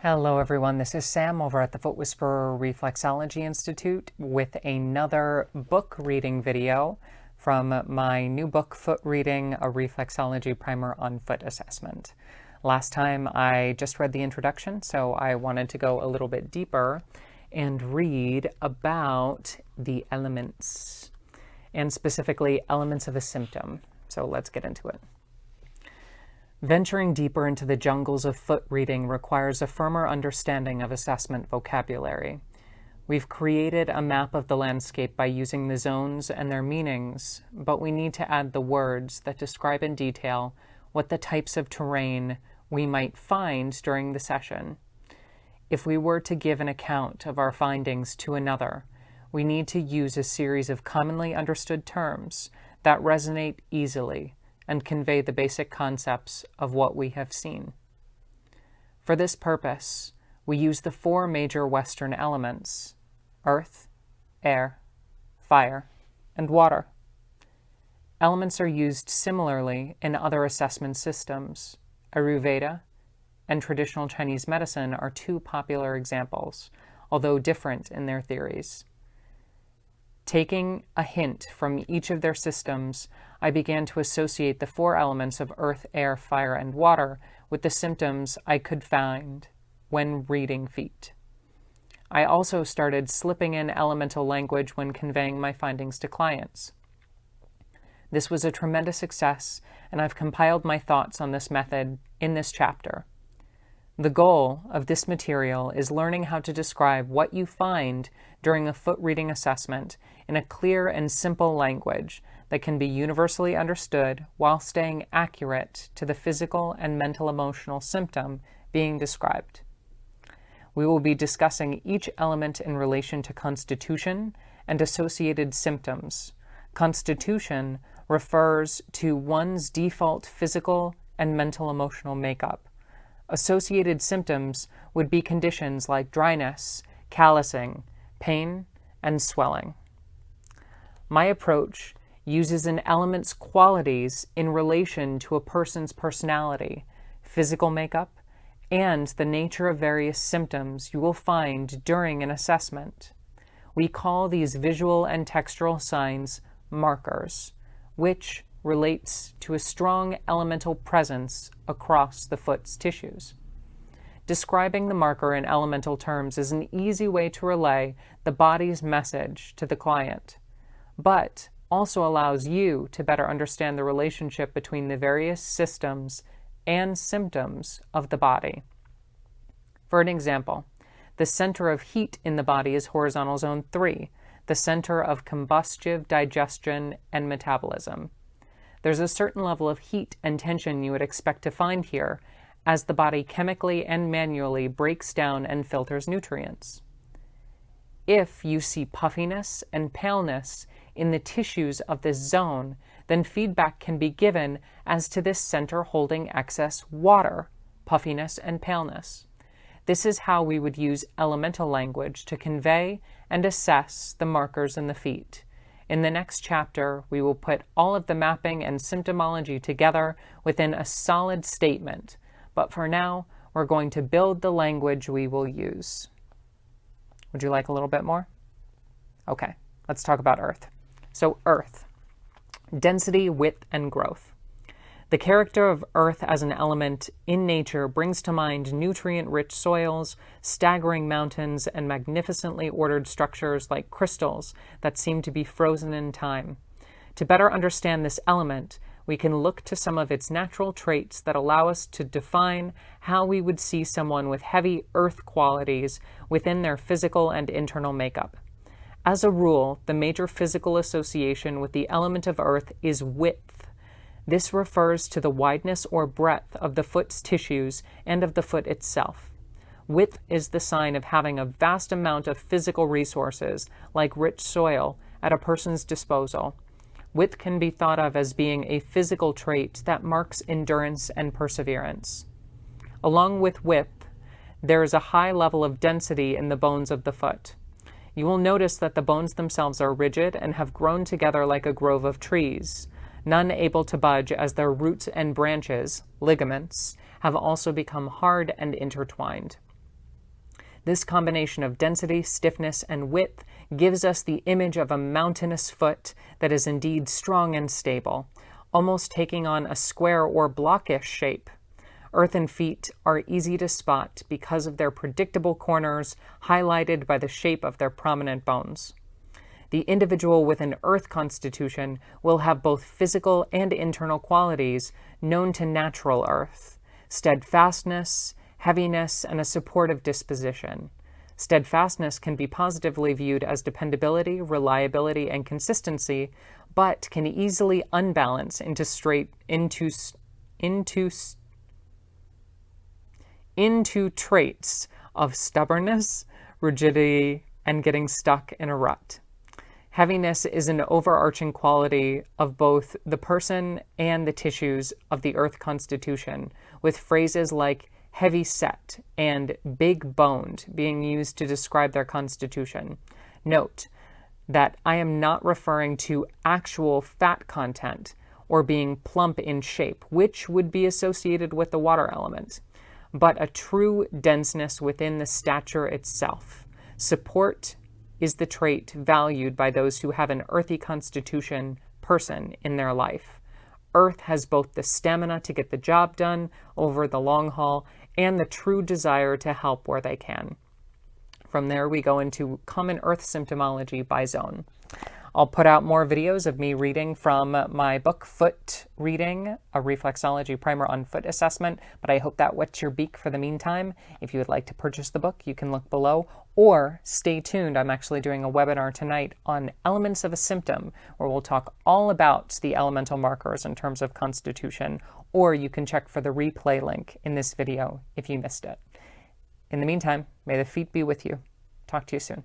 Hello everyone, this is Sam over at the Foot Whisperer Reflexology Institute with another book reading video from my new book, Foot Reading, a Reflexology Primer on Foot Assessment. Last time I just read the introduction, so I wanted to go a little bit deeper and read about the elements, and specifically elements of a symptom. So let's get into it. Venturing deeper into the jungles of foot reading requires a firmer understanding of assessment vocabulary. We've created a map of the landscape by using the zones and their meanings, but we need to add the words that describe in detail what the types of terrain we might find during the session. If we were to give an account of our findings to another, we need to use a series of commonly understood terms that resonate easily and convey the basic concepts of what we have seen. For this purpose, we use the four major Western elements: earth, air, fire, and water. Elements are used similarly in other assessment systems. Ayurveda and traditional Chinese medicine are two popular examples, although different in their theories. Taking a hint from each of their systems, I began to associate the four elements of earth, air, fire, and water with the symptoms I could find when reading feet. I also started slipping in elemental language when conveying my findings to clients. This was a tremendous success, and I've compiled my thoughts on this method in this chapter. The goal of this material is learning how to describe what you find during a foot reading assessment in a clear and simple language that can be universally understood while staying accurate to the physical and mental emotional symptom being described. We will be discussing each element in relation to constitution and associated symptoms. Constitution refers to one's default physical and mental emotional makeup. Associated symptoms would be conditions like dryness, callousing, pain, and swelling. My approach uses an element's qualities in relation to a person's personality, physical makeup, and the nature of various symptoms you will find during an assessment. We call these visual and textural signs markers, which relates to a strong elemental presence across the foot's tissues. Describing the marker in elemental terms is an easy way to relay the body's message to the client, but also allows you to better understand the relationship between the various systems and symptoms of the body. For an example, the center of heat in the body is horizontal zone 3, the center of combustive digestion and metabolism. There's a certain level of heat and tension you would expect to find here as the body chemically and manually breaks down and filters nutrients. If you see puffiness and paleness in the tissues of this zone, then feedback can be given as to this center holding excess water, puffiness and paleness. This is how we would use elemental language to convey and assess the markers in the feet. In the next chapter, we will put all of the mapping and symptomology together within a solid statement, but for now, we're going to build the language we will use. Would you like a little bit more? Okay, let's talk about earth. So earth, density, width, and growth. The character of earth as an element in nature brings to mind nutrient-rich soils, staggering mountains, and magnificently ordered structures like crystals that seem to be frozen in time. To better understand this element, we can look to some of its natural traits that allow us to define how we would see someone with heavy earth qualities within their physical and internal makeup. As a rule, the major physical association with the element of earth is width. This refers to the wideness or breadth of the foot's tissues and of the foot itself. Width is the sign of having a vast amount of physical resources, like rich soil, at a person's disposal. Width can be thought of as being a physical trait that marks endurance and perseverance. Along with width, there is a high level of density in the bones of the foot. You will notice that the bones themselves are rigid and have grown together like a grove of trees. none able to budge as their roots and branches, ligaments, have also become hard and intertwined. This combination of density, stiffness, and width gives us the image of a mountainous foot that is indeed strong and stable, almost taking on a square or blockish shape. Earthen feet are easy to spot because of their predictable corners highlighted by the shape of their prominent bones. The individual with an earth constitution will have both physical and internal qualities known to natural earth: steadfastness, heaviness, and a supportive disposition. Steadfastness can be positively viewed as dependability, reliability, and consistency, but can easily unbalance into traits of stubbornness, rigidity, and getting stuck in a rut. Heaviness is an overarching quality of both the person and the tissues of the earth constitution, with phrases like heavy set and big boned being used to describe their constitution. Note that I am not referring to actual fat content or being plump in shape, which would be associated with the water element, but a true denseness within the stature itself. Support is the trait valued by those who have an earthy constitution person in their life. Earth has both the stamina to get the job done over the long haul and the true desire to help where they can. From there, we go into common earth symptomology by zone. I'll put out more videos of me reading from my book, Foot Reading, a reflexology primer on foot assessment, but I hope that whets your beak for the meantime. If you would like to purchase the book, you can look below, or stay tuned. I'm actually doing a webinar tonight on elements of a symptom, where we'll talk all about the elemental markers in terms of constitution, or you can check for the replay link in this video if you missed it. In the meantime, may the feet be with you. Talk to you soon.